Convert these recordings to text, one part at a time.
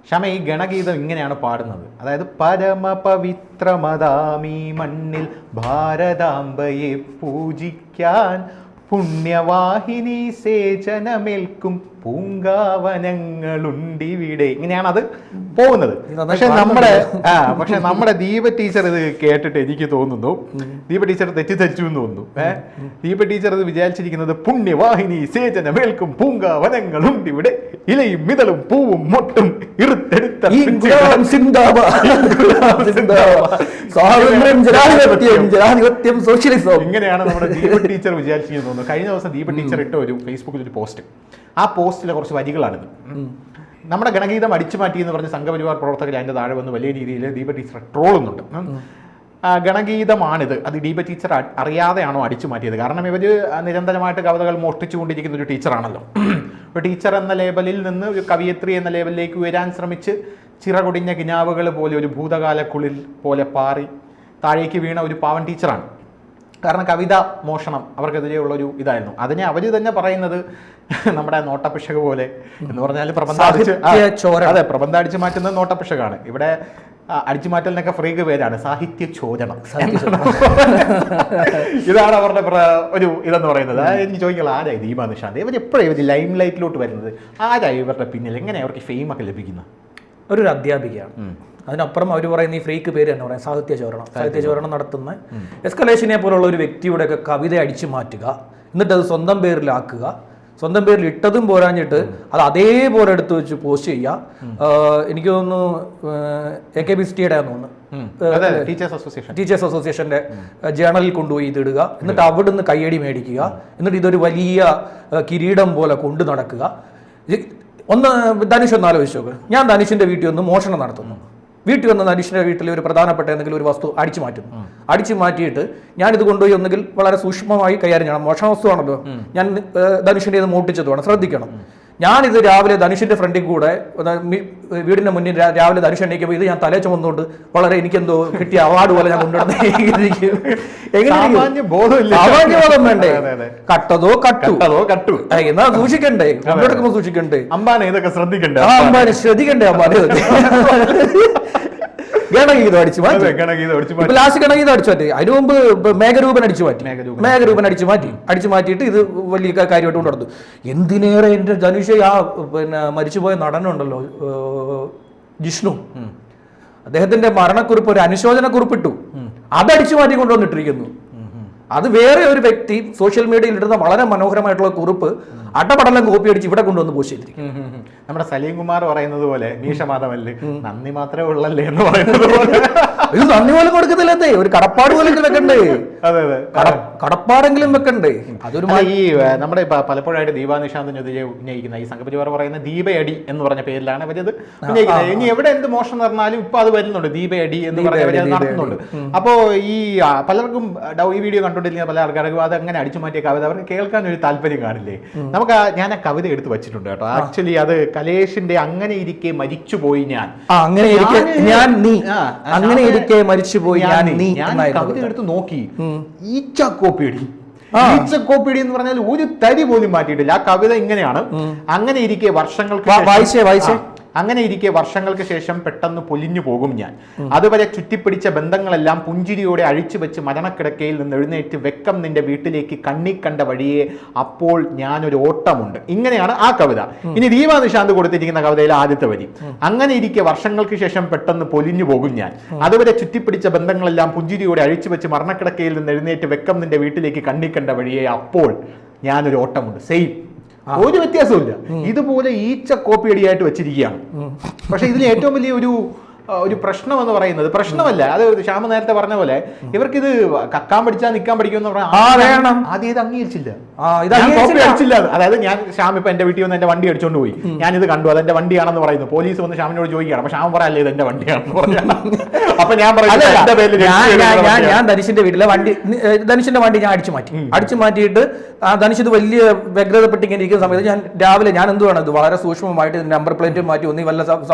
ക്ഷമ ഈ ഗണഗീതം ഇങ്ങനെയാണ് പാടുന്നത്. അതായത് പരമപവിത്രമതാമീ മണ്ണിൽ ഭാരതാംബയെ പൂജിക്കാൻ പുണ്യവാഹിനി സേചനമേൽക്കും പൂങ്കാവനങ്ങളുണ്ടിവിടെ. ഇങ്ങനെയാണ് അത് പോകുന്നത്. പക്ഷെ നമ്മുടെ ദീപ ടീച്ചർ ഇത് കേട്ടിട്ട് എനിക്ക് തോന്നുന്നു ദീപ ടീച്ചർ തെറ്റിദ്ധരിച്ചു എന്ന് തോന്നുന്നു. ദീപ ടീച്ചർ ഇത് വിചാരിച്ചിരിക്കുന്നത് പുണ്യവാഹിനി സേചനമേൽക്കും പൂങ്കാവനങ്ങളുണ്ടിവിടെ ഇലയും മിതളും പൂവും മൊട്ടും ഇറുത്തെടുത്ത ഇങ്ങനെയാണ് നമ്മുടെ ദീപ ടീച്ചർ വിചാരിച്ചിരിക്കുന്നു തോന്നുന്നു. കഴിഞ്ഞ ദിവസം ദീപ ടീച്ചർ ഇട്ട ഒരു ഫേസ്ബുക്കിൽ ഒരു പോസ്റ്റ്, ആ പോസ്റ്റിലെ കുറച്ച് വരികളാണിത്. നമ്മുടെ ഗണഗീതം അടിച്ചു മാറ്റി എന്ന് പറഞ്ഞ് സംഘപരിവാർ പ്രവർത്തകർ അതിൻ്റെ താഴെ വന്ന് വലിയ രീതിയിൽ ദീപ ടീച്ചർ ട്രോളുന്നുണ്ട്. ഗണഗീതമാണിത്, അത് ദീപ ടീച്ചർ അറിയാതെയാണോ അടിച്ചു മാറ്റിയത്? കാരണം ഇവർ നിരന്തരമായിട്ട് കവിതകൾ മോഷ്ടിച്ചുകൊണ്ടിരിക്കുന്ന ഒരു ടീച്ചറാണല്ലോ. ഒരു ടീച്ചർ എന്ന ലേബലിൽ നിന്ന് ഒരു കവിയത്രി എന്ന ലേബലിലേക്ക് ഉയരാൻ ശ്രമിച്ച് ചിറകൊടിഞ്ഞ കിനാവുകൾ പോലെ ഒരു ഭൂതകാലക്കുള്ളിൽ പോലെ പാറി താഴേക്ക് വീണ ഒരു പാവൻ ടീച്ചറാണ്. കാരണം കവിത മോഷണം അവർക്കെതിരെയുള്ളൊരു ഇതായിരുന്നു. അതിനെ അവർ തന്നെ പറയുന്നത് നമ്മുടെ നോട്ടപ്പിശക് പോലെ എന്ന് പറഞ്ഞാൽ പ്രബന്ധം അടിച്ചു മാറ്റുന്നത് നോട്ടപ്പിശകാണ്. ഇവിടെ അടിച്ചുമാറ്റലിനൊക്കെ ഫ്രീക്ക് പേരാണ് സാഹിത്യ ചോദനം. ഇതാണ് അവരുടെ ഒരു ഇതെന്ന് പറയുന്നത്. എനിക്ക് ചോദിക്കുള്ള ആരായി ദീപ നിഷാന്ത്? ഇവർ എപ്പോഴും ഇവർ ലൈം ലൈറ്റിലോട്ട് വരുന്നത്? ആരായി ഇവരുടെ പിന്നിൽ? എങ്ങനെ അവർക്ക് ഫെയിം ഒക്കെ ലഭിക്കുന്നത്? ഒരു അധ്യാപികയാണ്. അതിനപ്പുറം അവർ പറയുന്ന ഈ ഫ്രീക്ക് പേര് തന്നെ പറയാം സാഹിത്യ ചോരണം നടത്തുന്ന എസ്കലേഷനെ പോലുള്ള ഒരു വ്യക്തിയുടെയൊക്കെ കവിത അടിച്ചു മാറ്റുക, എന്നിട്ട് അത് സ്വന്തം പേരിലാക്കുക, സ്വന്തം പേരിൽ ഇട്ടതും പോരാഞ്ഞിട്ട് അത് അതേപോലെ എടുത്തു വെച്ച് പോസ്റ്റ് ചെയ്യുക. എനിക്ക് തോന്നുന്നു AKBCTയുടെ തോന്നുന്നു ടീച്ചേഴ്സ് അസോസിയേഷന്റെ ജേണലിൽ കൊണ്ടുപോയി ഇതിടുക, എന്നിട്ട് അവിടുന്ന് കയ്യടി മേടിക്കുക, എന്നിട്ട് ഇതൊരു വലിയ കിരീടം പോലെ കൊണ്ടു നടക്കുക. ധനുഷ് ഒന്ന് ആലോചിച്ച് നോക്ക്. ഞാൻ ധനുഷിന്റെ വീട്ടിൽ ഒന്ന് മോഷണം നടത്തുന്നു. വീട്ടിൽ വന്ന ധനുഷിന്റെ വീട്ടിൽ ഒരു പ്രധാനപ്പെട്ട എന്തെങ്കിലും ഒരു വസ്തു അടിച്ചു മാറ്റുന്നു. അടിച്ചു മാറ്റിയിട്ട് ഞാനിത് കൊണ്ടുപോയി ഒന്നുകിൽ വളരെ സൂക്ഷ്മമായി കൈകാര്യം ചെയ്യണം. മോഷണ വസ്തുവാണല്ലോ, ഞാൻ ധനുഷിന്റെ ഇത് മോട്ടിച്ചതുമാണ്, ശ്രദ്ധിക്കണം. ഞാനിത് രാവിലെ ധനുഷിന്റെ ഫ്രണ്ടിൽ കൂടെ വീടിന്റെ മുന്നിൽ രാവിലെ ധനുഷ് എണീക്കുമ്പോൾ ഇത് ഞാൻ തലേ ചുമന്നുകൊണ്ട് വളരെ എനിക്കെന്തോ കിട്ടിയ അവാർഡ് പോലെ ഞാൻ കൊണ്ടുവരുന്ന ബോധം വേണ്ടേ? കട്ടതോ കട്ടു എന്നാ സൂക്ഷിക്കണ്ടേ, കൊണ്ടെടുക്കുമ്പോ സൂക്ഷിക്കണ്ടേ, അമ്പാനെ ഇതൊക്കെ ശ്രദ്ധിക്കണ്ടേ, അമ്പാനെ ശ്രദ്ധിക്കണ്ടേ, അമ്പാനെ ഗണഗീതം അടിച്ചു മാറ്റി. ലാസ്റ്റ് ഗണഗീതം അടിച്ചു മാറ്റി. അതിനു മുമ്പ് മേഘരൂപൻ അടിച്ചു മാറ്റിയിട്ട് ഇത് വലിയ കാര്യമായിട്ട് കൊണ്ടുവന്നു. എന്തിനേറെ എന്റെ ധനുഷ് ആ മരിച്ചുപോയ നടനുണ്ടല്ലോ ജിഷ്ണു, അദ്ദേഹത്തിന്റെ മരണക്കുറിപ്പ് ഒരു അനുശോചന കുറിപ്പിട്ടു, അതടിച്ചു മാറ്റി കൊണ്ടുവന്നിട്ടിരിക്കുന്നു. അത് വേറെ ഒരു വ്യക്തി സോഷ്യൽ മീഡിയയിൽ ഇടുന്ന വളരെ മനോഹരമായിട്ടുള്ള കുറിപ്പ് അടപടലം കോപ്പി അടിച്ച് ഇവിടെ കൊണ്ടുവന്ന് പോസ്റ്റ് ചെയ്തിരിക്കും. നമ്മുടെ സലീം കുമാർ പറയുന്നത് പോലെ മീശമാധവല്ലേ നന്ദി മാത്രമേ ഉള്ളല്ലേ എന്ന് പറയുന്നത് പോലെ ഇത് നന്ദി പോലും കൊടുക്കുന്നില്ലേ, ഒരു കടപ്പാട് പോലും വെക്കണ്ടേ? അതെ കടപ്പാടെങ്കിലും വെക്കണ്ടേ? അതൊരു ഈ നമ്മുടെ പലപ്പോഴായിട്ട് ദീപ നിഷാന്തിനെതിരെ ഉന്നയിക്കുന്ന ഈ സംഘപരിവാർ പറയുന്ന ദീപയടി എന്ന് പറഞ്ഞ പേരിലാണ് അവരത് ഉന്നയിക്കുന്നത്. ഇനി എവിടെ എന്ത് മോഷണം നടന്നാലും ഇപ്പൊ അത് വരുന്നുണ്ട്, ദീപയടി എന്ന് പറഞ്ഞ നടത്തുന്നുണ്ട്. അപ്പോ ഈ പലർക്കും ഈ വീഡിയോ കണ്ടുകൊണ്ടിരിക്കുന്ന പല ആൾക്കാർക്കും അത് അങ്ങനെ അടിച്ചു മാറ്റിയ കവിത അവർക്ക് കേൾക്കാൻ ഒരു താല്പര്യം കാണില്ലേ? ഞാൻ ആ കവിത എടുത്ത് വെച്ചിട്ടുണ്ട് കേട്ടോ. ആക്ച്വലി അത് കലേഷിന്റെ അങ്ങനെ ഇരിക്കെ മരിച്ചുപോയി ഞാൻ കവിത എടുത്ത് നോക്കി. ഈച്ചക്കോപ്പിയടി എന്ന് പറഞ്ഞാൽ ഒരു തരി പോലും മാറ്റിയിട്ടില്ല. ആ കവിത ഇങ്ങനെയാണ്: അങ്ങനെ ഇരിക്കെ വർഷങ്ങൾക്ക് ശേഷം പെട്ടെന്ന് പൊലിഞ്ഞു പോകും ഞാൻ. അതുവരെ ചുറ്റിപ്പിടിച്ച ബന്ധങ്ങളെല്ലാം പുഞ്ചിരിയോടെ അഴിച്ചു വെച്ച് മരണക്കിടക്കയിൽ നിന്ന് എഴുന്നേറ്റ് വെക്കം നിന്റെ വീട്ടിലേക്ക് കണ്ണി കണ്ട വഴിയെ അപ്പോൾ ഞാനൊരു ഓട്ടമുണ്ട്. ഇങ്ങനെയാണ് ആ കവിത. ഇനി ദീപ നിഷാന്ത് കൊടുത്തിരിക്കുന്ന കവിതയിലെ ആദ്യത്തെ വരി: അങ്ങനെ ഇരിക്കെ വർഷങ്ങൾക്ക് ശേഷം പെട്ടെന്ന് പൊലിഞ്ഞു പോകും ഞാൻ. അതുവരെ ചുറ്റിപ്പിടിച്ച ബന്ധങ്ങളെല്ലാം പുഞ്ചിരിയോടെ അഴിച്ചു വെച്ച് മരണക്കിടക്കയിൽ നിന്ന് എഴുന്നേറ്റ് വെക്കം നിന്റെ വീട്ടിലേക്ക് കണ്ണി കണ്ട വഴിയെ അപ്പോൾ ഞാനൊരു ഓട്ടമുണ്ട്. സെയിം, ഒരു വ്യത്യാസമില്ല. ഇതുപോലെ ഈച്ച കോപ്പിയടിയായിട്ട് വെച്ചിരിക്കുകയാണ്. പക്ഷെ ഇതിൽ ഏറ്റവും വലിയ ഒരു പ്രശ്നം എന്ന് പറയുന്നത്, പ്രശ്നമല്ല അത് ശ്യാമ നേരത്തെ പറഞ്ഞ പോലെ, ഇവർക്കിത് കക്കാൻ പഠിച്ചാൽ നിൽക്കാൻ പഠിക്കുമെന്ന് പറഞ്ഞാൽ ആദ്യം ഇത് അംഗീകരിച്ചില്ല. അതായത് ഞാൻ ശ്യാം ഇപ്പൊ എന്റെ വീട്ടിൽ വന്ന് എന്റെ വണ്ടി അടിച്ചോണ്ട് പോയി, ഞാനിത് കണ്ടു, അതെന്റെ വണ്ടിയാണെന്ന് പറയുന്നു. പോലീസ് വന്ന് ശ്യാമിനോട് ചോദിക്കുകയാണ്, അപ്പൊ ശ്യാം പറയല്ലേ ഇത് എന്റെ വണ്ടിയാണെന്ന് പറയാം. അപ്പൊ ഞാൻ ഞാൻ ധനുഷിന്റെ വീട്ടിലെ ധനുഷിന്റെ വണ്ടി ഞാൻ അടിച്ചു മാറ്റിയിട്ട് ധനുഷ് ഇത് വലിയ വ്യഗ്രതപ്പെട്ട് ഇങ്ങനെ ഇരിക്കുന്ന സമയത്ത് ഞാൻ രാവിലെ ഞാൻ എന്തുവാണ് ഇത് വളരെ സൂക്ഷ്മമായിട്ട് നമ്പർ പ്ലേറ്റ് മാറ്റി ഒന്നി വല്ല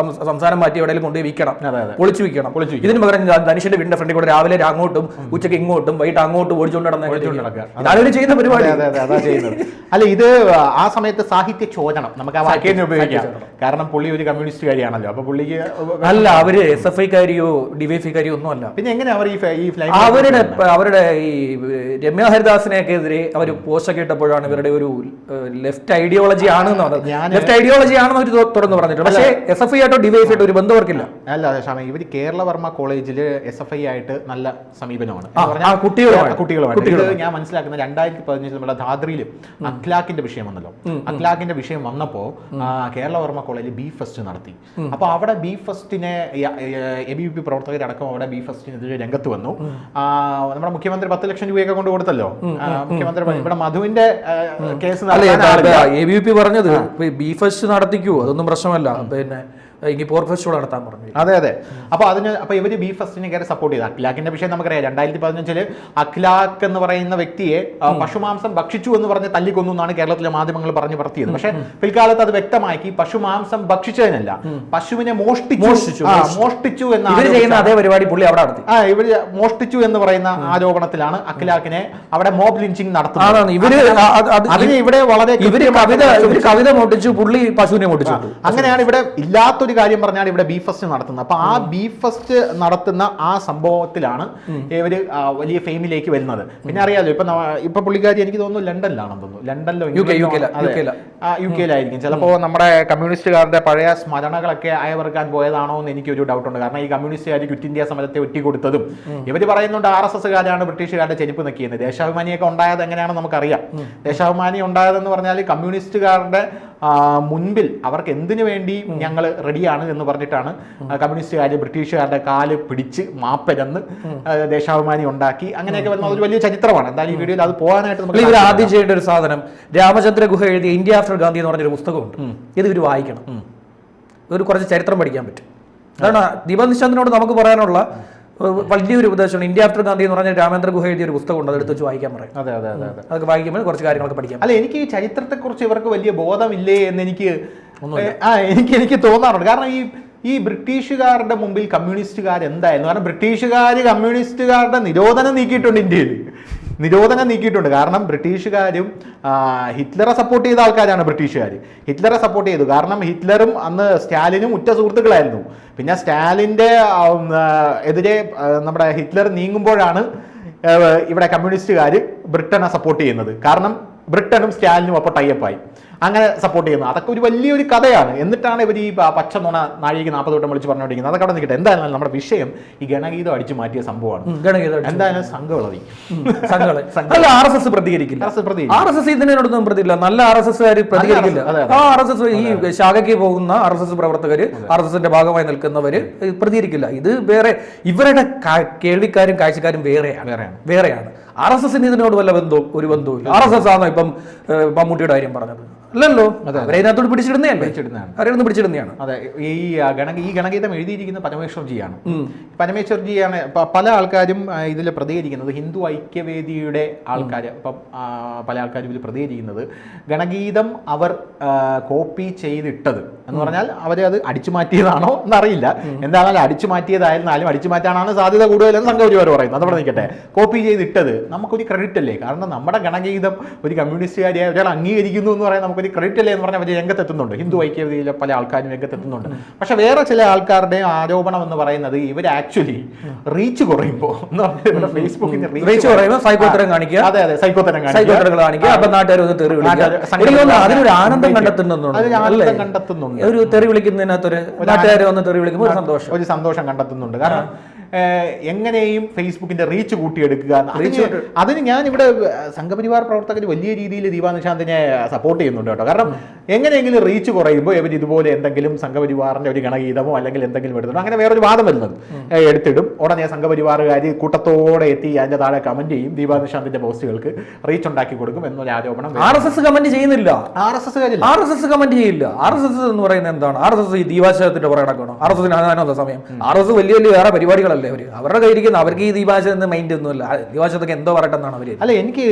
സംസാരം മാറ്റി എവിടെയെങ്കിലും കൊണ്ടുപോയി വിൽക്കണം പൊളിച്ചു വെക്കണം. ഇതിന് പകരം ധനുഷിന്റെ വീടിന്റെ ഫ്രണ്ടിൽ കൂടെ രാവിലെ അങ്ങോട്ടും ഉച്ചയ്ക്ക് ഇങ്ങോട്ടും വൈകിട്ട് അങ്ങോട്ടും ഓടിച്ചുകൊണ്ട് നടന്നവര് ചെയ്യുന്ന പരിപാടി. അല്ല, ഇത് ആ സമയത്ത് സാഹിത്യ ചോദനം നമുക്ക് ആ വാക്യം ഉപയോഗിക്കാം. കാരണം പുള്ളി ഒരു കമ്മ്യൂണിസ്റ്റുകാരിയാണല്ലോ. അപ്പൊ പുള്ളിക്ക് അല്ല, അവര് SFI-കാരിയോ DYFI-കാരിയോ ഒന്നും അല്ല. പിന്നെ എങ്ങനെ അവർ അവരുടെ ഈ രമ്യ ഹരിദാസിനെയൊക്കെ എതിരെ അവർ പോസ്റ്റൊക്കെ ഇട്ടപ്പോഴാണ് ഇവരുടെ ഒരു ലെഫ്റ്റ് ഐഡിയോളജി ആണെന്ന് പറഞ്ഞത്. ലെഫ്റ്റ് ഐഡിയോളജി ആണെന്ന് അവർ തുറന്ന് പറഞ്ഞിട്ടുണ്ട്. പക്ഷേ SFI ആയിട്ടോ DYFI ആയിട്ടോ ഒരു ബന്ധം അവർക്കില്ല. അല്ല ഷാമ, ഇവർ കേരളവർമ്മ കോളേജിൽ SFI ആയിട്ട് നല്ല സമീപനമാണ്. കുട്ടികളുമായിട്ട് ഞാൻ മനസ്സിലാക്കുന്ന 2015 നമ്മുടെ ധാദ്രിയിലും അഖ്ലാഖിന്റെ വിഷയം വന്നല്ലോ. അഖ്ലാഖിന്റെ വിഷയം വന്നപ്പോ കേരളവർമ്മ കോളേജിൽ ബി ഫെസ്റ്റ് നടത്തി. അപ്പൊ അവിടെ ബി ഫെസ്റ്റിനെ ABVP പ്രവർത്തകരടക്കം അവിടെ ബി ഫെസ്റ്റിനെതിരെ രംഗത്ത് വന്നു. നമ്മുടെ മുഖ്യമന്ത്രി 10 ലക്ഷം രൂപയൊക്കെ കൊണ്ട് കൊടുത്തല്ലോ. മുഖ്യമന്ത്രി ഇവിടെ മധുവിന്റെ കേസ് ABVP പറഞ്ഞത് ബി ഫെസ്റ്റ് നടത്തിക്കൂ, അതൊന്നും പ്രശ്നമല്ല, പിന്നെ ഇനി പോർ ഫെസ്റ്റിവൽ നടത്താൻ പറഞ്ഞു. അതെ. അപ്പൊ ഇവര് ബി ഫെസ്റ്റിനെ കയറി സപ്പോർട്ട് ചെയ്തു. അഖ്ലാഖിന്റെ വിഷയം നമുക്കറിയാം. 2015 അഖ്ലാഖ് എന്ന് പറയുന്ന വ്യക്തിയെ പശുമാംസം ഭക്ഷിച്ചു എന്ന് പറഞ്ഞ് തല്ലിക്കൊന്നു എന്നാണ് കേരളത്തിലെ മാധ്യമങ്ങൾ പറഞ്ഞു പറത്തിയത്. പക്ഷേ പിൽക്കാലത്ത് അത് വ്യക്തമാക്കി പശുമാംസം ഭക്ഷിച്ചതിനല്ല, പശുവിനെ മോഷ്ടിച്ചു എന്ന അതേ പരിപാടി പുള്ളി അവിടെ നടത്തി. ഇവര് മോഷ്ടിച്ചു എന്ന് പറയുന്ന ആരോപണത്തിലാണ് അഖ്ലാഖിനെ അവിടെ മോബ് ലിഞ്ചിങ് നടത്തുന്നത്. ഇവിടെ വളരെ കവിത മോട്ടിച്ചു, പുള്ളി പശുവിനെ മോട്ടിച്ചു. അങ്ങനെയാണ് ഇവിടെ ഇല്ലാത്ത ഒരു കാര്യം പറഞ്ഞാൽ ഇവിടെ ബി ഫെസ്റ്റ് നടത്തുന്നത്. അപ്പൊ ആ ബി ഫെസ്റ്റ് നടത്തുന്ന ആ സംഭവത്തിലാണ് ഇവര് വലിയ ഫെയിമിലേക്ക് വരുന്നത്. പിന്നെ അറിയാലോ, ഇപ്പൊ പുള്ളിക്കാരി എനിക്ക് തോന്നുന്നു ലണ്ടനിലാണെന്ന് തോന്നുന്നു. ലണ്ടനിലോ UK-യിലായിരിക്കും. ചിലപ്പോ നമ്മുടെ കമ്മ്യൂണിസ്റ്റുകാരുടെ പഴയ സ്മരണകളൊക്കെ അയവർക്കാൻ പോയതാണോ എന്ന് എനിക്കൊരു ഡൗട്ടുണ്ട്. കാരണം ഈ കമ്മ്യൂണിസ്റ്റുകാർ ക്വിറ്റ് ഇന്ത്യ സമരത്തെ ഒറ്റിക്കൊടുത്തതും ഇവര് പറയുന്നുണ്ട് RSSകാരാണ് ബ്രിട്ടീഷുകാരുടെ ചെരുപ്പ് നിൽക്കിയത്. ദേശാഭിമാനിയൊക്കെ ഉണ്ടായത് എങ്ങനെയാണെന്ന് നമുക്കറിയാം. ദേശാഭിമാനി ഉണ്ടായതെന്ന് പറഞ്ഞാൽ കമ്മ്യൂണിസ്റ്റുകാരുടെ മുൻപിൽ അവർക്ക് എന്തിനു വേണ്ടി ഞങ്ങൾ റെഡിയാണ് എന്ന് പറഞ്ഞിട്ടാണ് കമ്മ്യൂണിസ്റ്റുകാർ ബ്രിട്ടീഷുകാരുടെ കാല് പിടിച്ച് മാപ്പരന്ന് ദേശാഭിമാനി ഉണ്ടാക്കി. അങ്ങനെയൊക്കെ വരുന്നത് അതൊരു വലിയ ചരിത്രമാണ്. എന്തായാലും ഈ വീഡിയോയിൽ അത് പോകാനായിട്ട് നമുക്ക് ആദ്യം ചെയ്യേണ്ട ഒരു സാധനം, രാമചന്ദ്ര ഗുഹ എഴുതിയ ഇന്ത്യ ആഫ്റ്റർ ഗാന്ധി എന്ന് പറഞ്ഞൊരു പുസ്തകമുണ്ട്. ഇത് ഇവർ വായിക്കണം. ഒരു കുറച്ച് ചരിത്രം പഠിക്കാൻ പറ്റും. അതാണ് ദീപക് നിശാന്തിനോട് നമുക്ക് പറയാനുള്ള വലിയൊരു ഉപദേശമാണ്. ഇന്ത്യ ആഫ്റ്റർ ഗാന്ധി എന്ന് പറഞ്ഞാൽ രാമേന്ദ്ര ഗുഹ എഴുതിയ ഒരു പുസ്തകമുണ്ട്, അതെടുത്ത് വെച്ച് വായിക്കാൻ പറയും. അതൊക്കെ വായിക്കുമ്പോൾ കുറച്ച് കാര്യങ്ങളൊക്കെ പഠിക്കാം. അല്ല, എനിക്ക് ഈ ചരിത്രത്തെക്കുറിച്ച് ഇവർക്ക് വലിയ ബോധമില്ലേ എന്ന് എനിക്ക് തോന്നാറുണ്ട്. കാരണം ഈ ബ്രിട്ടീഷുകാരുടെ മുമ്പിൽ കമ്മ്യൂണിസ്റ്റുകാർ എന്തായിരുന്നു? കാരണം ബ്രിട്ടീഷുകാർ കമ്മ്യൂണിസ്റ്റുകാരുടെ നിരോധനം നീക്കിയിട്ടുണ്ട്. ഇന്ത്യയിൽ നിരോധനം നീക്കിയിട്ടുണ്ട്. കാരണം ബ്രിട്ടീഷുകാരും ഹിറ്റ്ലറെ സപ്പോർട്ട് ചെയ്ത ആൾക്കാരാണ് ബ്രിട്ടീഷുകാർ. ഹിറ്റ്ലറെ സപ്പോർട്ട് ചെയ്തു. കാരണം ഹിറ്റ്ലറും അന്ന് സ്റ്റാലിനും ഉറ്റ സുഹൃത്തുക്കളായിരുന്നു. പിന്നെ സ്റ്റാലിൻ്റെ എതിരെ നമ്മുടെ ഹിറ്റ്ലർ നീങ്ങുമ്പോഴാണ് ഇവിടെ കമ്മ്യൂണിസ്റ്റുകാർ ബ്രിട്ടനെ സപ്പോർട്ട് ചെയ്യുന്നത്. കാരണം ബ്രിട്ടനും സ്റ്റാലിനും അപ്പോൾ ടൈപ്പായി അങ്ങനെ സപ്പോർട്ട് ചെയ്യുന്നത്. അതൊക്കെ ഒരു വലിയൊരു കഥയാണ്. എന്നിട്ടാണ് ഇവർ ഈ പച്ച നുണ നാഴിക 40 വട്ടം വിളിച്ച് പറഞ്ഞുകൊണ്ടിരിക്കുന്നത്. അതൊക്കെ അവിടെ നിൽക്കട്ടെ. എന്തായാലും നമ്മുടെ വിഷയം ഈ ഗണഗീതം അടിച്ചു മാറ്റിയ സംഭവമാണ്. എന്തായാലും സംഘങ്ങളതി RSS പ്രതികരിക്കില്ല. RSS ഇതിനോടൊന്നും പ്രതിയില്ല. നല്ല RSSകാർ പ്രതികരിക്കില്ല. RSS ഈ ശാഖയ്ക്ക് പോകുന്ന RSS പ്രവർത്തകർ, RSSന്റെ ഭാഗമായി നിൽക്കുന്നവര് പ്രതികരിക്കില്ല. ഇത് വേറെ, ഇവരുടെ കേൾവിക്കാരും കാഴ്ചക്കാരും വേറെയാണ്. RSSന് ഇതിനോട് വല്ല ഒരു ബന്ധവും. RSS ആണോ ഇപ്പം മമ്മൂട്ടിയുടെ കാര്യം പറഞ്ഞത്? അല്ലല്ലോ, അതിനകത്തോട് പിടിച്ചിടുന്നതാണ്. അതെ, ഈ ഗണഗീതം എഴുതിയിരിക്കുന്ന പരമേശ്വർജിയാണ്. പരമേശ്വർജിയാണ് പല ആൾക്കാരും ഇതിൽ പ്രതികരിക്കുന്നത്. ഹിന്ദു ഐക്യവേദിയുടെ ആൾക്കാർ ഇപ്പം പല ആൾക്കാരും ഇതിൽ പ്രതികരിക്കുന്നത് ഗണഗീതം അവർ കോപ്പി ചെയ്തിട്ടത് എന്ന് പറഞ്ഞാൽ അവരത് അടിച്ചു മാറ്റിയതാണോ എന്നറിയില്ല. എന്താണെങ്കിലും അടിച്ചു മാറ്റിയതായിരുന്നാലും അടിച്ചു മാറ്റാനാണ് സാധ്യത കൂടുതലെന്ന് സംഘപരിവാർ പറയുന്നത്. അതവിടെ നിൽക്കട്ടെ. കോപ്പി ചെയ്തിട്ടത് നമുക്കൊരു ക്രെഡിറ്റ് അല്ലേ? കാരണം നമ്മുടെ ഗണഗീതം ഒരു കമ്മ്യൂണിസ്റ്റുകാരിയെ ഒരാൾ അംഗീകരിക്കുന്നു എന്ന് പറയാൻ നമുക്കൊരു ക്രെഡിറ്റ് അല്ലേ എന്ന് പറഞ്ഞാൽ അവർ രംഗത്തെത്തുന്നുണ്ട്. ഹിന്ദു ഐക്യവേദിയിലെ പല ആൾക്കാരും രംഗത്തെത്തുന്നുണ്ട്. പക്ഷെ വേറെ ചില ആൾക്കാരുടെ ആരോപണം എന്ന് പറയുന്നത് ഇവർ ആക്ച്വലി റീച്ച് കുറയുമ്പോൾ ഫേസ്ബുക്കിന് റീച്ച് കുറയുമ്പോൾ സൈക്കോത്തരം കാണിക്കുക. അതെ, സൈക്കോത്തരം കാണിക്കുക. അപ്പൊ നാട്ടുകാർ അതിനൊരു ആനന്ദം കണ്ടെത്തുന്നുണ്ട്. ഒരു തെറി വിളിക്കുന്നതിനകത്തൊരു നാട്ടുകാർ വന്ന് തെറി വിളിക്കുമ്പോൾ ഒരു സന്തോഷം കണ്ടെത്തുന്നുണ്ട്. കാരണം എങ്ങനെയും ഫേസ്ബുക്കിന്റെ റീച്ച് കൂട്ടിയെടുക്കുക. അതിന് ഞാൻ ഇവിടെ സംഘപരിവാർ പ്രവർത്തകർ വലിയ രീതിയിൽ ദീപാ നിശാന്തിനെ സപ്പോർട്ട് ചെയ്യുന്നുണ്ട് കേട്ടോ. കാരണം എങ്ങനെയെങ്കിലും റീച്ച് കുറയുമ്പോൾ ഇവർ ഇതുപോലെ എന്തെങ്കിലും സംഘപരിവാറിന്റെ ഒരു ഗണഗീതമോ അല്ലെങ്കിൽ എന്തെങ്കിലും എടുത്തിടും. അങ്ങനെ വേറൊരു വാദം വരുന്നത് എടുത്തിടും. ഉടനെ സംഘപരിവാറുകാർ കൂട്ടത്തോടെ എത്തി അതിന്റെ താഴെ കമന്റ് ചെയ്യും. ദീപാ നിശാന്തിന്റെ പോസ്റ്റുകൾക്ക് റീച്ച് ഉണ്ടാക്കി കൊടുക്കും എന്നൊരു ആരോപണം. RSS കമന്റ് ചെയ്യുന്നില്ല. RSS കമന്റ് ചെയ്യില്ല. RSS എന്ന് പറയുന്നത് എന്താണ്? RSS ഈ ദീപാശയത്തിന്റെ പുറകെ നടക്കണം. RSSന് അതിനുള്ള സമയം. RSS വലിയ വലിയ വേറെ പരിപാടികളല്ല അവരുടെ കയ്യിരിക്കുന്ന. അവർക്ക് ഈ ദീപാശയത്തിന്റെ മൈൻഡ് ഒന്നുമില്ല. ദീപാശയത്തൊക്കെ എന്തോ പറയട്ടെന്നാണ് അവര്. അല്ല, എനിക്ക്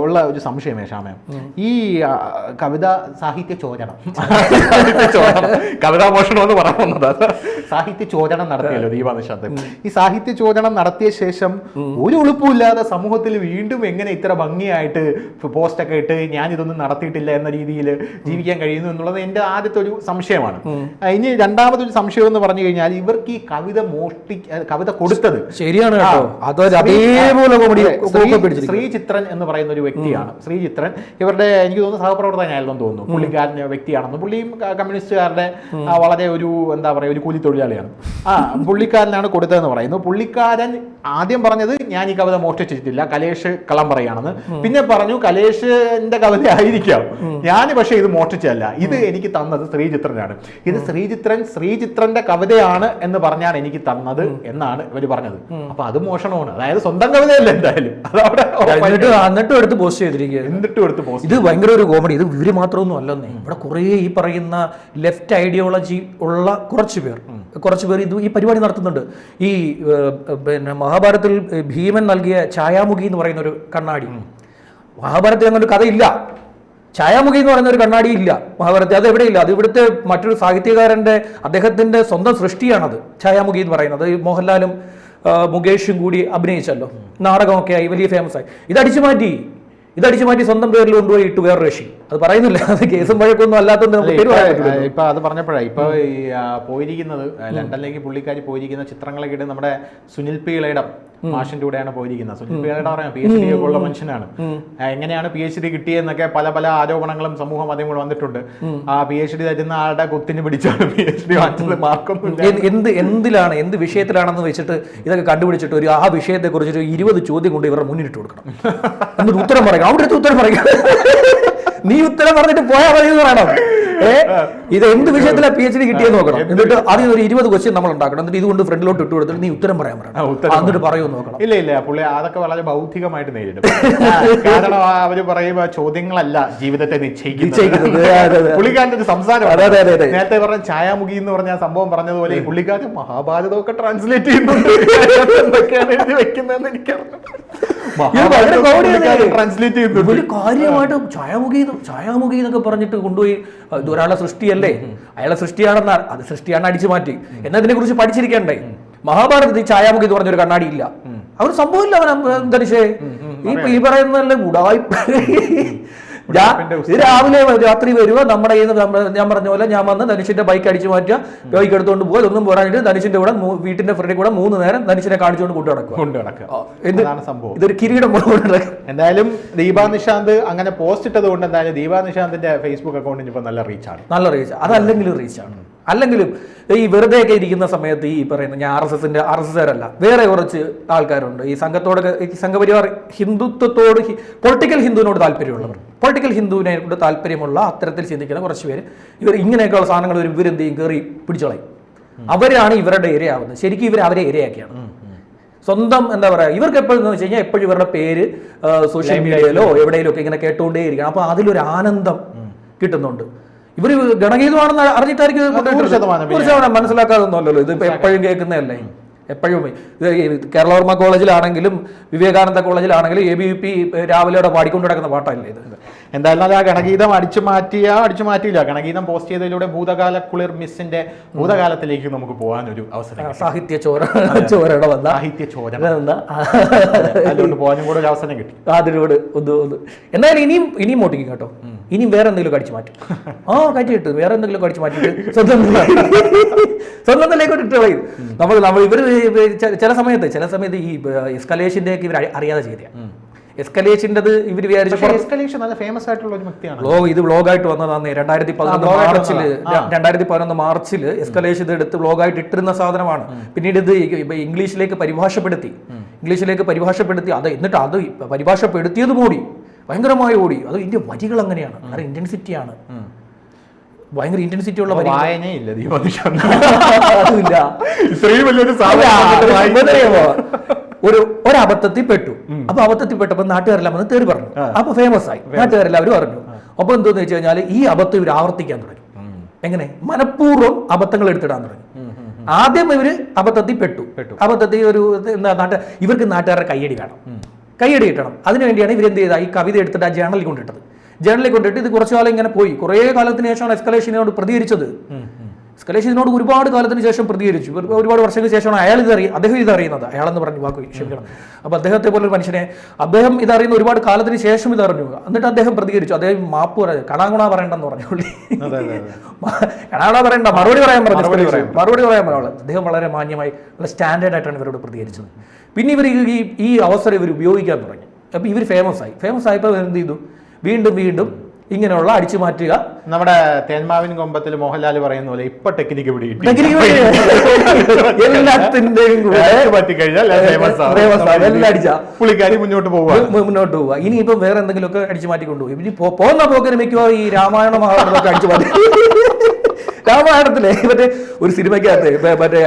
ഉള്ള ഒരു സംശയമേ ഷാമേ, ഈ കവിത സാഹിത്യ ചോദനം കവിതാ മോഷണം എന്ന് പറയുന്നത് സാഹിത്യ ചോദനം നടത്തിയല്ലോ ദീപാ നിശാന്ത്. ഈ സാഹിത്യ ചോദനം നടത്തിയ ശേഷം ഒരു ഉളുപ്പുമില്ലാതെ സമൂഹത്തിൽ വീണ്ടും എങ്ങനെ ഇത്ര ഭംഗിയായിട്ട് പോസ്റ്റൊക്കെ ഇട്ട് ഞാൻ ഇതൊന്നും നടത്തിയിട്ടില്ല എന്ന രീതിയിൽ ജീവിക്കാൻ കഴിയുന്നു എന്നുള്ളത് എൻ്റെ ആദ്യത്തെ ഒരു സംശയമാണ്. ഇനി രണ്ടാമതൊരു സംശയം എന്ന് പറഞ്ഞു കഴിഞ്ഞാൽ ഇവർക്ക് ഈ കവിത കൊടുത്തത് ശരിയാണ് ശ്രീചിത്രൻ എന്ന് പറയുന്ന ഒരു വ്യക്തിയാണ്. ശ്രീചിത്രൻ ഇവരുടെ എനിക്ക് തോന്നുന്നു സഹപ്രവർത്തകനായിരുന്നു തോന്നുന്നു. പുള്ളിക്കാരൻ വ്യക്തിയാണെന്ന്. പുള്ളിയും കമ്മ്യൂണിസ്റ്റുകാരുടെ വളരെ ഒരു എന്താ പറയുക ഒരു കൂലിത്തൊഴിലാളിയാണ്. പുള്ളിക്കാരനാണ് കൊടുത്തതെന്ന് പറയുന്നു. പുള്ളിക്കാരൻ ആദ്യം പറഞ്ഞത് ഞാൻ ഈ കവിത മോഷ്ടിച്ചിട്ടില്ല, കലേഷ് കള്ളം പറയാണെന്ന്. പിന്നെ പറഞ്ഞു കലേഷിന്റെ കവിത ആയിരിക്കാം, ഞാൻ പക്ഷേ ഇത് മോഷ്ടിച്ചതല്ല, ഇത് എനിക്ക് തന്നത് ശ്രീചിത്രനാണ്. ഇത് ശ്രീചിത്രന്റെ കവിതയാണ് എന്ന് പറഞ്ഞാണ് എനിക്ക് തന്നത് എന്നാണ് ഇവർ പറഞ്ഞത്. അപ്പൊ അത് മോഷണമാണ്. അതായത് സ്വന്തം കവിതയല്ല എന്തായാലും. എന്നിട്ടും എടുത്ത് പോസ്റ്റ് ചെയ്തിരിക്കുക. ഇത് ഭയങ്കര ഒരു കോമഡി. ഇത് ഇവര് മാത്രമൊന്നും അല്ലെന്നേ. ഇവിടെ കുറെ ഈ പറയുന്ന ലെഫ്റ്റ് ഐഡിയോളജി ഉള്ള കുറച്ച് പേർ ഇത് ഈ പരിപാടി നടത്തുന്നുണ്ട്. ഈ പിന്നെ മഹാഭാരതത്തിൽ ഭീമൻ നൽകിയ ഛായാമുഖി എന്ന് പറയുന്ന ഒരു കണ്ണാടി, മഹാഭാരതത്തിൽ അങ്ങനെ ഒരു കഥയില്ല. ഛായാമുഖി എന്ന് പറയുന്ന ഒരു കണ്ണാടി ഇല്ല മഹാഭാരതത്തിൽ. അത് എവിടെയില്ല. അത് ഇവിടുത്തെ മറ്റൊരു സാഹിത്യകാരന്റെ അദ്ദേഹത്തിന്റെ സ്വന്തം സൃഷ്ടിയാണത് ഛായാമുഖി എന്ന് പറയുന്നത്. മോഹൻലാലും മുകേഷും കൂടി അഭിനയിച്ചല്ലോ, നാടകമൊക്കെ ആയി വലിയ ഫേമസ് ആയി. ഇതടിച്ചു മാറ്റി സ്വന്തം പേരിൽ കൊണ്ടുപോയി ഇട്ടു വേറെ റഷി. അത് പറയുന്നില്ല, അത് കേസും വഴക്കൊന്നും അല്ലാത്തതുകൊണ്ട് ഇപ്പൊ അത് പറഞ്ഞപ്പോഴാണ് ഇപ്പൊ ഈ പോയിരിക്കുന്നത് ലണ്ടനിലേക്ക് പുള്ളിക്കാരി പോയിരിക്കുന്ന ചിത്രങ്ങളൊക്കെ ഇട്ട് നമ്മുടെ സുനിൽ പി ഇളയിടം മാഷിന്റെ കൂടെയാണ് പോയിരിക്കുന്നത്. സുനിൽ പി ഇളയിടം പറയാം PhD ഒക്കെ ഉള്ള മനുഷ്യനാണ്. എങ്ങനെയാണ് PhD കിട്ടിയെന്നൊക്കെ പല ആരോപണങ്ങളും സമൂഹ മാധ്യമങ്ങൾ വന്നിട്ടുണ്ട്. ആ PhD തരുന്ന ആളുടെ കുത്തിന് പിടിച്ചാണ് PhD വാങ്ങിച്ചത്. മാർക്കൊന്നും എന്ത് വിഷയത്തിലാണെന്ന് വെച്ചിട്ട് ഇതൊക്കെ കണ്ടുപിടിച്ചിട്ട് ആ വിഷയത്തെ കുറിച്ചൊരു 20 ചോദ്യം കൊണ്ട് ഇവരുടെ മുന്നിലിട്ട് കൊടുക്കണം. എന്നിട്ട് ഉത്തരം പറയാം. അവിടെ ഉത്തരം പറയാം. നീ ഉത്തരം പറഞ്ഞിട്ട് പോയാൽ മതി എന്ന് പറയണം. ഇത് എന്ത് വിഷയത്തിലാണ് PhD കിട്ടിയെന്ന് നോക്കണം. എന്നിട്ട് അതിന് ഒരു 20 ക്വസ്റ്റ്യൻ നമ്മൾ ഉണ്ടാക്കണം. എന്നിട്ട് ഇതുകൊണ്ട് ഫ്രണ്ടിലോട്ട് ഇട്ട് കൊടുത്തിട്ട് നീ ഉത്തരം പറയാൻ പറയണം. എന്നിട്ട് പറയുമെന്ന് നോക്കണം. ഇല്ല പുള്ളി അതൊക്കെ വളരെ ബൗദ്ധികമായിട്ട് നേരിടും. കാരണം അവര് പറയുമ്പോ ചോദ്യങ്ങളല്ല ജീവിതത്തെ നിശ്ചയിക്കുന്നത്. പുള്ളിക്കാരന്റെ ഒരു സംസാരം നേരത്തെ പറഞ്ഞ ഛായാമുഖി എന്ന് പറഞ്ഞ സംഭവം പറഞ്ഞതുപോലെ പുള്ളിക്കാരൻ മഹാഭാരതമൊക്കെ ട്രാൻസ്ലേറ്റ് ചെയ്യുന്നുണ്ട്. എന്തൊക്കെയാണ് എഴുതി വെക്കുന്നതെന്ന് എനിക്കറിയാം. ട്രാൻസ്ലേറ്റ് ചെയ്യുന്നുണ്ട്. കാര്യമായിട്ട് ഛായാമുഖി എന്നൊക്കെ പറഞ്ഞിട്ട് കൊണ്ടുപോയി ഒരാളെ സൃഷ്ടിയല്ലേ, അയാളെ സൃഷ്ടിയാണെന്ന് അത് സൃഷ്ടിയാണ് അടിച്ചു മാറ്റി എന്നതിനെ കുറിച്ച് പഠിച്ചിരിക്കണ്ടേ. മഹാഭാരതത്തിൽ ഛായാമുഖി എന്ന് പറഞ്ഞൊരു കണ്ണാടി ഇല്ല. അവർ സംഭവമില്ല. അവൻ ധനുഷേ ഈ പറയുന്നതല്ലേ ഉടായ്പ. രാവിലെ രാത്രി വരുക നമ്മുടെ ഞാൻ പറഞ്ഞ പോലെ ഞാൻ വന്ന് ധനുഷിന്റെ ബൈക്ക് അടിച്ചു മാറ്റുക, ബൈക്ക് എടുത്തുകൊണ്ട് പോവുക. ഇതൊന്നും പോരാഞ്ഞിട്ട് ധനുഷിന്റെ കൂടെ വീട്ടിന്റെ ഫ്രണ്ടിൽ കൂടെ 3 നേരം ധനുഷിനെ കാണിച്ചുകൊണ്ട് കൊണ്ടു നടക്കുക. ഇതൊരു കിരീടം. എന്തായാലും ദീപാ നിശാന്ത് അങ്ങനെ പോസ്റ്റ് ഇട്ടത് കൊണ്ട് എന്തായാലും ദീപാ നിശാന്തിന്റെ ഫേസ്ബുക്ക് അക്കൗണ്ടിന് ഇപ്പൊ നല്ല റീച്ചാണ്. അതല്ലെങ്കിലും റീച്ചാണ്. അല്ലെങ്കിലും ഈ വെറുതെ ഒക്കെ ഇരിക്കുന്ന സമയത്ത് ഈ പറയുന്ന ഞാൻ RSSകാരല്ല, വേറെ കുറച്ച് ആൾക്കാരുണ്ട് ഈ സംഘപരിവാർ ഹിന്ദുത്വത്തോട് പൊളിറ്റിക്കൽ ഹിന്ദുവിനോട് താല്പര്യമുള്ളവർ, പൊളിറ്റിക്കൽ ഹിന്ദുവിനെ കൊണ്ട് താല്പര്യമുള്ള അത്തരത്തിൽ ചിന്തിക്കുന്ന കുറച്ച് പേര് ഇവർ ഇങ്ങനെയൊക്കെയുള്ള സാധനങ്ങൾ ഇവരെന്ത് ചെയ്യും, കയറി പിടിച്ചോളയും. അവരാണ് ഇവരുടെ ഇരയാവുന്നത്. ശരിക്കും അവരെ ഇരയാക്കിയാണ്. സ്വന്തം എന്താ പറയുക, ഇവർക്ക് എപ്പോഴും വെച്ച് കഴിഞ്ഞാൽ എപ്പോഴും ഇവരുടെ പേര് സോഷ്യൽ മീഡിയയിലോ എവിടെയെങ്കിലും ഒക്കെ ഇങ്ങനെ കേട്ടുകൊണ്ടേയിരിക്കണം. അപ്പൊ അതിലൊരു ആനന്ദം കിട്ടുന്നുണ്ട്. ഇവർ ഗണഗീതമാണെന്ന് അറിഞ്ഞിട്ടായിരിക്കും മനസ്സിലാക്കാതൊന്നുമല്ലോ. ഇത് എപ്പോഴും കേൾക്കുന്നതല്ലേ. എപ്പോഴും കേരളവർമ്മ കോളേജിലാണെങ്കിലും വിവേകാനന്ദ കോളേജിലാണെങ്കിലും ABVP രാവിലെ പാടിക്കൊണ്ട് കിടക്കുന്ന പാട്ടല്ലേ ഇത്. എന്തായാലും ആ ഗണഗീതം അടിച്ചു മാറ്റിയില്ല. ഗണഗീതം പോസ്റ്റ് ചെയ്തതിലൂടെ ഭൂതകാല കുളിർ മിസ്സിന്റെ ഭൂതകാലത്തിലേക്ക് നമുക്ക് പോകാൻ ഒരു അവസരം. സാഹിത്യ ചോരയുടെ പോകാനും കൂടെ ഒരു അവസരം കിട്ടി. അതിലൂടെ ഒന്ന് എന്തായാലും ഇനിയും മോട്ടിക്കും കേട്ടോ. ഇനിയും വേറെ എന്തെങ്കിലും കടിച്ചു മാറ്റും. കയറ്റി കിട്ടും. വേറെ എന്തെങ്കിലും കടിച്ചു മാറ്റിയിട്ട് സ്വന്തത്തിലേക്കോട്ട് ഇട്ട് കളയും. നമ്മൾ ഇവര് ചില സമയത്ത് ഈ എസ്കലേഷന്റെ ഒക്കെ ഇവർ അറിയാതെ ചെയ്ത എസ്കലേഷൻ്റെത് ഇവർ വിചാരിച്ചു നല്ല ഫേമസ് ആയിട്ടുള്ള ഒരു വ്യക്തിയാണ്. ഇത് വ്ളോഗായിട്ട് വന്നതാണ് 2011 മാർച്ചിൽ എസ്കലേഷൻ ഇത് എടുത്ത് വ്ളോഗായിട്ട് ഇട്ടിരുന്ന സാധനമാണ്. പിന്നീട് ഇത് ഇംഗ്ലീഷിലേക്ക് പരിഭാഷപ്പെടുത്തി. അത് എന്നിട്ട് അത് പരിഭാഷപ്പെടുത്തിയത് ഓടി, ഭയങ്കരമായി ഓടി. അത് ഇതിന്റെ വരികൾ അങ്ങനെയാണ്, വളരെ ഇന്റൻസിറ്റിയാണ്. ഭയങ്കര ഇന്റൻസിറ്റി ഉള്ള വായനയില്ല. ഒരബദ്ധത്തിൽ പെട്ടു. അപ്പൊ അബദ്ധത്തിൽ പെട്ടപ്പോ നാട്ടുകാരെല്ലാം വന്ന് തേറി പറഞ്ഞു. അപ്പൊ ഫേമസ് ആയി, നാട്ടുകാരെല്ലാവരും അറിഞ്ഞു. അപ്പൊ എന്തോന്ന് വെച്ച് കഴിഞ്ഞാൽ ഈ അബദ്ധം ഇവർ ആവർത്തിക്കാൻ തുടങ്ങി. എങ്ങനെ? മനഃപൂർവ്വം അബദ്ധങ്ങൾ എടുത്തിടാൻ തുടങ്ങി. ആദ്യം ഇവര് അബദ്ധത്തിൽ പെട്ടു. അബദ്ധത്തിൽ ഒരു ഇവർക്ക് നാട്ടുകാരുടെ കയ്യടി കിട്ടണം. അതിനുവേണ്ടിയാണ് ഇവരെന്ത് ചെയ്ത ഈ കവിത എടുത്തിട്ട് ആ ജേണലിൽ കൊണ്ടിട്ടത്. ഇത് കുറച്ചു കാലം ഇങ്ങനെ പോയി. കുറേ കാലത്തിന് ശേഷമാണ് എസ്കലേഷനോട് പ്രതികരിച്ചത്. എസ്കലേഷൻ ഇതിനോട് ഒരുപാട് കാലത്തിന് ശേഷം പ്രതികരിച്ചു. ഒരുപാട് വർഷങ്ങൾക്ക് ശേഷമാണ് അദ്ദേഹം ഇതറിയുന്നത്. അയാളെന്ന് പറഞ്ഞു വാക്ക് ക്ഷമിക്കണം. അപ്പോൾ അദ്ദേഹത്തെ പോലൊരു മനുഷ്യനെ അദ്ദേഹം ഇതറിയുന്ന ഒരുപാട് കാലത്തിന് ശേഷം ഇതറിഞ്ഞു. എന്നിട്ട് അദ്ദേഹം പ്രതികരിച്ചു. അദ്ദേഹം മാപ്പ് പറഞ്ഞു, കണാകുണ പറയണ്ടെന്ന് പറഞ്ഞു. കണാകുണ പറയണ്ട, മറുപടി പറയാൻ പറഞ്ഞു. അദ്ദേഹം വളരെ മാന്യമായി നല്ല സ്റ്റാൻഡേർഡ് ആയിട്ടാണ് ഇവരോട് പ്രതികരിച്ചത്. പിന്നെ ഇവർ ഈ അവസരം ഇവർ ഉപയോഗിക്കാൻ തുടങ്ങി. അപ്പോൾ ഇവർ ഫേമസ് ആയപ്പോൾ എന്ത് ചെയ്തു, വീണ്ടും ഇങ്ങനെയുള്ള അടിച്ചു മാറ്റുക. നമ്മുടെ തേന്മാവിൻ കൊമ്പത്തിൽ മോഹൻലാൽ പറയുന്ന പോലെ ഇപ്പൊ ടെക്നിക്ക് പുള്ളിക്കാരി മുന്നോട്ട് പോവുക. ഇനിയിപ്പം വേറെ എന്തെങ്കിലുമൊക്കെ അടിച്ചു മാറ്റി കൊണ്ടുപോകും. ഇനി പോകുന്ന പോക്കിന് മിക്കവാറും ഈ രാമായണ മഹാഭാരതമൊക്കെ അടിച്ചു മാറ്റി. രാമായണത്തിലെ മറ്റേ ഒരു സിനിമയ്ക്കകത്ത് മറ്റേ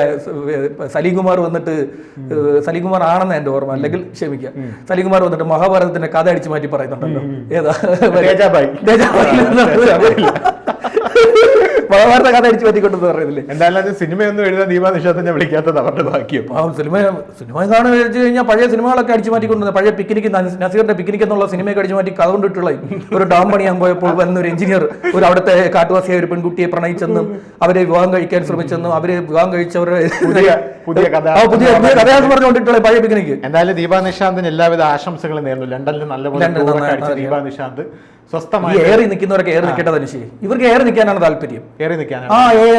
സലീംകുമാർ വന്നിട്ട്, സലീംകുമാർ ആണെന്ന് എൻ്റെ ഓർമ്മ, അല്ലെങ്കിൽ ക്ഷമിക്കുക, സലീംകുമാർ വന്നിട്ട് മഹാഭാരതത്തിന്റെ കഥ അടിച്ചു മാറ്റി പറയുന്നുണ്ടല്ലോ. ഏതാ മഹാഭാരത കഥ അടിച്ചു മാറ്റിക്കൊണ്ടെന്ന് പറയുന്നില്ലേ? എന്തായാലും സിനിമയൊന്നും എഴുതാൻ ദീപാ നിഷാദിനെ വിളിക്കാത്തത് അവരുടെ ഭാഗ്യം. സിനിമ കാണാൻ വെച്ച് കഴിഞ്ഞാൽ പഴയ സിനിമകളൊക്കെ അടിച്ചു മാറ്റിക്കൊണ്ടു. പഴയ പിക്നിക്ക്, നസീറിന്റെ പിക്നിക് എന്നുള്ള സിനിമയൊക്കെ അടിച്ചു മാറ്റി കഥ കൊണ്ടിട്ടുള്ള ഒരു ഡാം പണിയാൻ പോയപ്പോൾ വന്നൊരു എഞ്ചിനീയർ ഒരു അവിടുത്തെ കാട്ടുവാസിയായ ഒരു പെൺകുട്ടിയെ പ്രണയിച്ചെന്നും അവരെ വിവാഹം കഴിക്കാൻ ശ്രമിച്ചെന്നും അവര് വിവാഹം കഴിച്ചവരുടെ പുതിയ കഥയാണെന്ന് പറഞ്ഞുകൊണ്ടിട്ടുള്ള പഴയ പിക്നിക്ക്. എന്തായാലും ദീപാ നിഷാന്തിന് എല്ലാവിധ ആശംസകളും നേർന്നു. ലണ്ടനിൽ നല്ലപോലെ ദീപാ നിഷാന്ത് സ്വസ്ഥമായി ഏറി നിൽക്കുന്നവരൊക്കെ ഏറി നിൽക്കേണ്ടത് അനുശീലം. ഇവർക്ക് ഏറി നിൽക്കാനാണ് താല്പര്യം. എ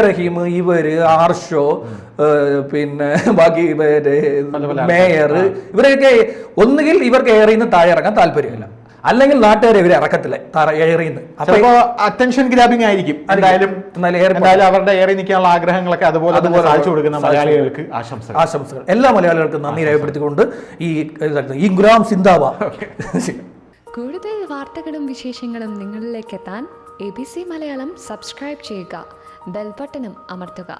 റഹീം, ഇവര് ആർഷോ, പിന്നെ ബാക്കി മേയർ, ഇവരൊക്കെ ഒന്നുകിൽ ഇവർക്ക് ഏറിന്ന് താഴെ ഇറങ്ങാൻ താല്പര്യമില്ല, അല്ലെങ്കിൽ നാട്ടുകാരെ ഇവരെ ഇറക്കത്തില്ല ഏറിന്ന്. അപ്പൊ അറ്റൻഷൻ ഗ്രാബിംഗ് ആയിരിക്കും. എന്തായാലും അവരുടെ ഏറി നിൽക്കാനുള്ള ആഗ്രഹങ്ങളൊക്കെ അതുപോലെ സാധിച്ചു കൊടുക്കുന്ന മലയാളികൾക്ക് ആശംസകൾ. എല്ലാ മലയാളികൾക്കും നന്ദി രേഖപ്പെടുത്തിക്കൊണ്ട് ഈ ഗ്രാം സിന്ദാബാ. കൂടുതൽ വാർത്തകളും വിശേഷങ്ങളും നിങ്ങളിലേക്ക് എത്താൻ ABC മലയാളം സബ്സ്ക്രൈബ് ചെയ്യുക, ബെൽ ബട്ടണും അമർത്തുക.